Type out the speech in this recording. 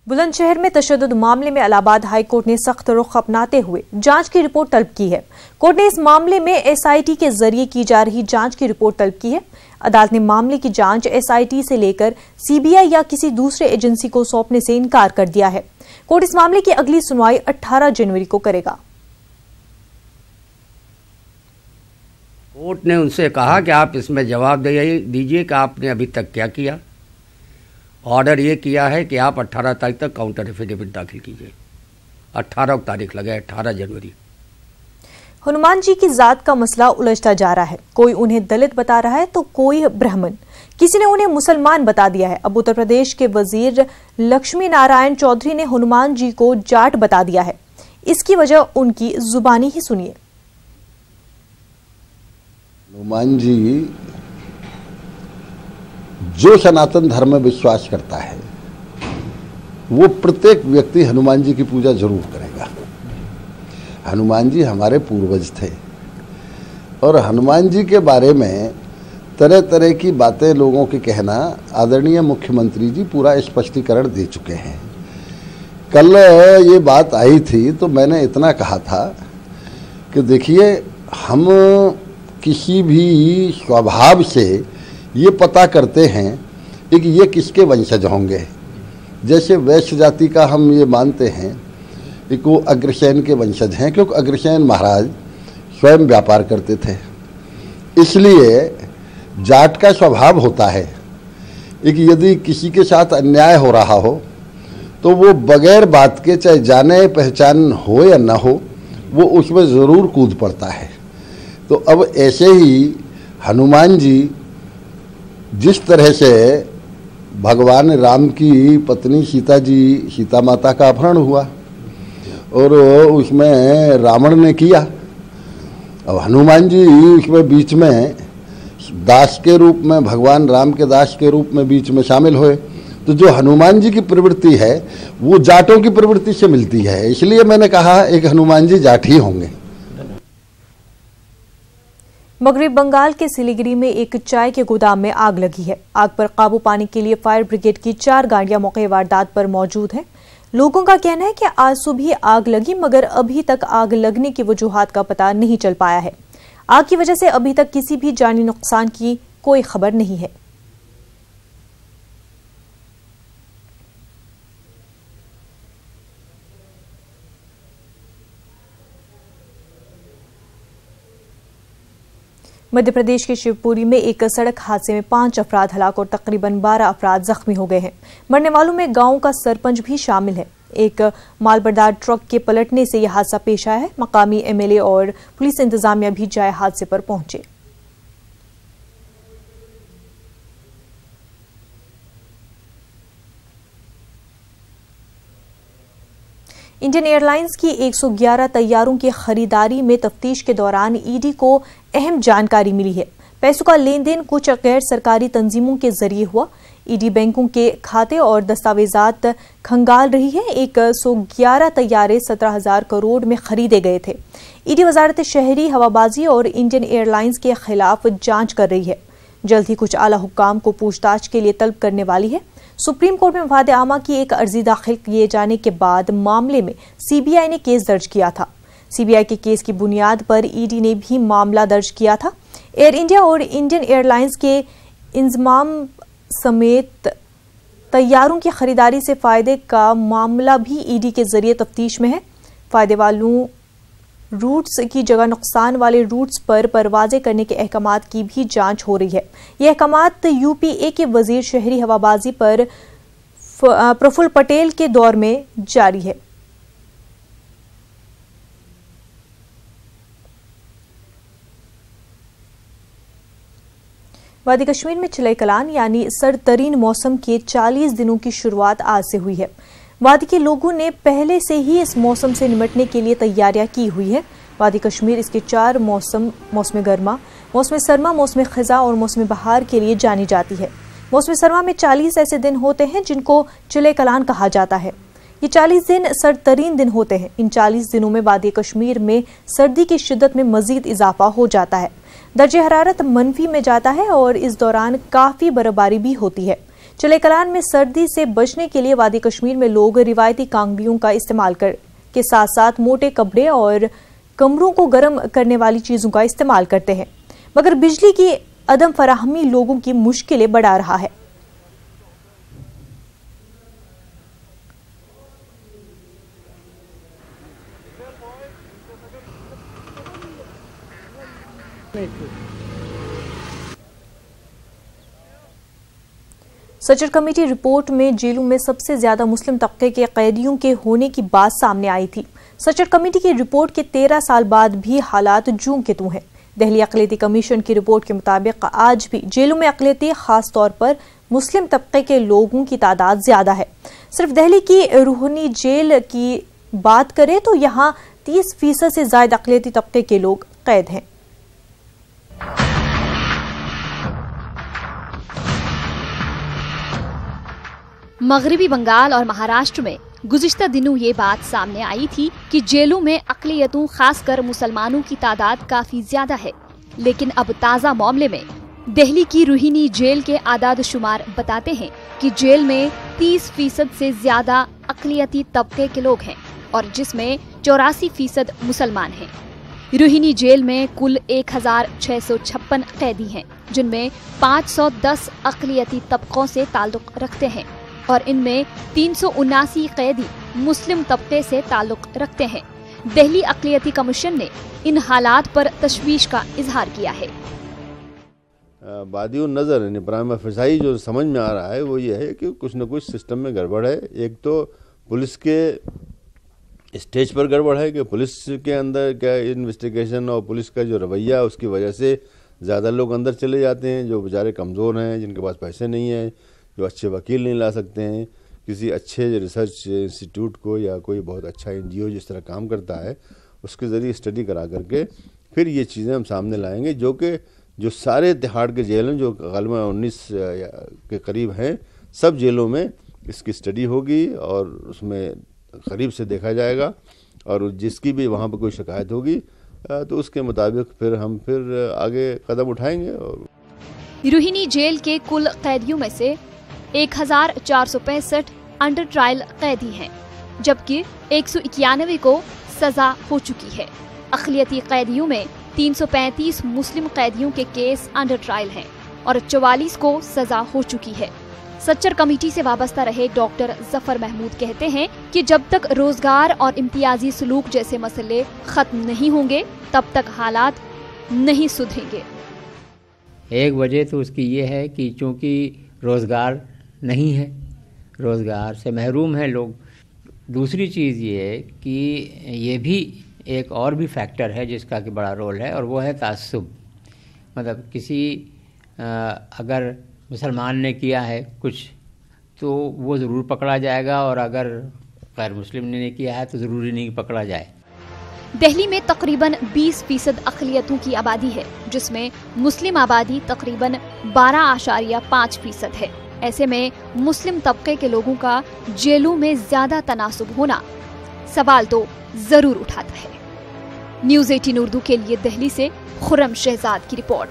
बुलंदशहर में तशद्दुद मामले में इलाहाबाद हाई कोर्ट ने सख्त रुख अपनाते हुए जांच की रिपोर्ट तलब की है। कोर्ट ने इस मामले में एसआईटी के जरिए की जा रही जांच की रिपोर्ट तलब की है। अदालत ने मामले की जांच एसआईटी से लेकर सीबीआई या किसी दूसरे एजेंसी को सौंपने से इनकार कर दिया है। कोर्ट इस मामले की अगली सुनवाई 18 जनवरी को करेगा। कोर्ट ने उनसे कहा कि आप इसमें जवाब दीजिए कि आपने अभी तक क्या किया। ऑर्डर ये किया है कि आप 18 तारीख तक काउंटर एफिडेविट दाखिल कीजिए। 18 तारीख लगे, 18 जनवरी। हनुमान जी की जात का मसला उलझता जा रहा है। कोई उन्हें दलित बता रहा है तो कोई ब्राह्मण, किसी ने उन्हें मुसलमान बता दिया है। अब उत्तर प्रदेश के वजीर लक्ष्मी नारायण चौधरी ने हनुमान जी को जाट बता दिया है। इसकी वजह उनकी जुबानी ही सुनिए। हनुमान जी जो सनातन धर्म में विश्वास करता है वो प्रत्येक व्यक्ति हनुमान जी की पूजा जरूर करेगा। हनुमान जी हमारे पूर्वज थे और हनुमान जी के बारे में तरह तरह की बातें लोगों के कहना आदरणीय मुख्यमंत्री जी पूरा स्पष्टीकरण दे चुके हैं। कल ये बात आई थी तो मैंने इतना कहा था कि देखिए, हम किसी भी स्वभाव से ये पता करते हैं कि ये किसके वंशज होंगे। जैसे वैश्य जाति का हम ये मानते हैं कि वो अग्रसेन के वंशज हैं, क्योंकि अग्रसेन महाराज स्वयं व्यापार करते थे। इसलिए जाट का स्वभाव होता है कि यदि किसी के साथ अन्याय हो रहा हो तो वो बगैर बात के, चाहे जाने पहचान हो या ना हो, वो उसमें ज़रूर कूद पड़ता है। तो अब ऐसे ही हनुमान जी जिस तरह से भगवान राम की पत्नी सीता माता का अपहरण हुआ और उसमें रावण ने किया, अब हनुमान जी उसमें बीच में दास के रूप में, भगवान राम के दास के रूप में बीच में शामिल हुए। तो जो हनुमान जी की प्रवृत्ति है वो जाटों की प्रवृत्ति से मिलती है। इसलिए मैंने कहा एक हनुमान जी जाट ही होंगे। मगरबी बंगाल के सिलीगुड़ी में एक चाय के गोदाम में आग लगी है। आग पर काबू पाने के लिए फायर ब्रिगेड की 4 गाड़ियां मौके वारदात पर मौजूद हैं। लोगों का कहना है कि आज सुबह आग लगी, मगर अभी तक आग लगने की वजूहात का पता नहीं चल पाया है। आग की वजह से अभी तक किसी भी जानी नुकसान की कोई खबर नहीं है। मध्य प्रदेश के शिवपुरी में एक सड़क हादसे में 5 अफराद हलाक और तकरीबन 12 अफराद जख्मी हो गए हैं। मरने वालों में गांव का सरपंच भी शामिल है। एक मालबरदार ट्रक के पलटने से यह हादसा पेश आया है। मकामी एमएलए और पुलिस इंतजामिया भी जाए हादसे पर पहुंचे। इंडियन एयरलाइंस की 111 तैयारों की खरीदारी में तफ्तीश के दौरान ईडी को अहम जानकारी मिली है। पैसों का लेन देन कुछ गैर सरकारी तंजीमों के जरिए हुआ। ईडी बैंकों के खाते और दस्तावेजात खंगाल रही है। 111 तैयारे 17,000 करोड़ में खरीदे गए थे। ईडी वजारत शहरी हवाबाजी और इंडियन एयरलाइंस के खिलाफ जांच कर रही है। जल्द ही कुछ आला हुक्काम को पूछताछ के लिए तलब करने वाली है। सुप्रीम कोर्ट में मफाद आमा की एक अर्जी दाखिल किए जाने के बाद मामले में सीबीआई ने केस दर्ज किया था। सीबीआई के केस की बुनियाद पर ईडी ने भी मामला दर्ज किया था। एयर इंडिया और इंडियन एयरलाइंस के इंजमाम समेत तैयारों की खरीदारी से फायदे का मामला भी ईडी के जरिए तफ्तीश में है। फायदे वालों रूट्स की जगह नुकसान वाले रूट्स पर परवाजें करने के अहकामात की भी जांच हो रही है। ये अहकामात यूपीए के वजीर शहरी हवाबाजी पर प्रफुल्ल पटेल के दौर में जारी है। वादी कश्मीर में चिलई कलान यानी सरतरीन मौसम के 40 दिनों की शुरुआत आज से हुई है। वादी के लोगों ने पहले से ही इस मौसम से निपटने के लिए तैयारियां की हुई है। वादी कश्मीर इसके 4 मौसम गर्मा, मौसम सरमा, मौसम खिजा और मौसम बहार के लिए जानी जाती है। मौसम सरमा में 40 ऐसे दिन होते हैं जिनको चिलई कलान कहा जाता है। ये 40 दिन सरतरीन दिन होते हैं। इन 40 दिनों में वादी कश्मीर में सर्दी की शिद्दत में मजीद इजाफा हो जाता है। दर्जे हरारत मनफी में जाता है और इस दौरान काफी बर्फबारी भी होती है। चले कलान में सर्दी से बचने के लिए वादी कश्मीर में लोग रिवायती कांगड़ियों का इस्तेमाल के साथ साथ मोटे कपड़े और कमरों को गर्म करने वाली चीजों का इस्तेमाल करते हैं, मगर बिजली की अदम फराहमी लोगों की मुश्किलें बढ़ा रहा है। सचर कमेटी रिपोर्ट में जेलों में सबसे ज्यादा मुस्लिम तबके के कैदियों के होने की बात सामने आई थी। सचर कमेटी की रिपोर्ट के 13 साल बाद भी हालात जूं के त्यों हैं। दिल्ली अक़लियती कमीशन की रिपोर्ट के मुताबिक आज भी जेलों में अक़लियती खास तौर पर मुस्लिम तबके के लोगों की तादाद ज्यादा है। सिर्फ दिल्ली की रूहानी जेल की बात करें तो यहाँ 30% से ज्यादा अक़लियती तबके के लोग कैद हैं। मगरबी बंगाल और महाराष्ट्र में गुज़िश्ता दिनों ये बात सामने आई थी कि जेलों में अक़लियतों खासकर मुसलमानों की तादाद काफी ज्यादा है, लेकिन अब ताज़ा मामले में दिल्ली की रूहानी जेल के आदाद शुमार बताते हैं कि जेल में 30% से ज्यादा अक़लियती तबके के लोग हैं और जिसमें 84% मुसलमान हैं। रूहानी जेल में कुल 1656 कैदी हैं, जिनमें 510 अक़लियती तबकों से ताल्लुक रखते हैं और इनमें 379 कैदी मुस्लिम तबके से ताल्लुक रखते हैं। दिल्ली अक़लियती कमीशन ने इन हालात पर तशवीश का इजहार किया है। बादियों नज़र प्राइमा फसाई जो समझ में आ रहा है वो ये है कि कुछ न कुछ सिस्टम में गड़बड़ है। एक तो पुलिस के स्टेज पर गड़बड़ है कि पुलिस के अंदर क्या इन्वेस्टिगेशन और पुलिस का जो रवैया उसकी वजह से ज़्यादा लोग अंदर चले जाते हैं, जो बेचारे कमज़ोर हैं, जिनके पास पैसे नहीं हैं, जो अच्छे वकील नहीं ला सकते हैं। किसी अच्छे रिसर्च इंस्टीट्यूट को या कोई बहुत अच्छा NGO जिस तरह काम करता है उसके ज़रिए स्टडी करा करके फिर ये चीज़ें हम सामने लाएंगे, जो कि जो सारे तिहाड़ के जेल हैं जो ग़ालिबन 19 के करीब हैं, सब जेलों में इसकी स्टडी होगी और उसमें करीब से देखा जाएगा और जिसकी भी वहाँ पर कोई शिकायत होगी तो उसके मुताबिक फिर हम आगे कदम उठाएंगे। और रूहानी जेल के कुल कैदियों में से 1465 अंडर ट्रायल कैदी हैं, जबकि 191 को सजा हो चुकी है। अक़लियती कैदियों में 335 मुस्लिम कैदियों के केस अंडर ट्रायल हैं और 44 को सजा हो चुकी है। सच्चर कमेटी से वाबस्ता रहे डॉक्टर जफर महमूद कहते हैं कि जब तक रोजगार और इम्तियाजी सलूक जैसे मसले खत्म नहीं होंगे तब तक हालात नहीं सुधरेंगे। एक वजह तो उसकी ये है कि चूँकि रोज़गार नहीं है, रोज़गार से महरूम है लोग। दूसरी चीज़ ये है कि ये भी एक और भी फैक्टर है जिसका कि बड़ा रोल है और वो है तासुब। मतलब किसी अगर मुसलमान ने किया है कुछ तो वो ज़रूर पकड़ा जाएगा और अगर गैर मुस्लिम ने किया है तो ज़रूरी नहीं पकड़ा जाए। दिल्ली में तकरीबन 20% अक़लियतों की आबादी है, जिसमें मुस्लिम आबादी तकरीबन 12.5% है। ऐसे में मुस्लिम तबके के लोगों का जेलों में ज्यादा तनासुब होना सवाल तो जरूर उठाता है। न्यूज़ 18 उर्दू के लिए दिल्ली से खुर्रम शहजाद की रिपोर्ट।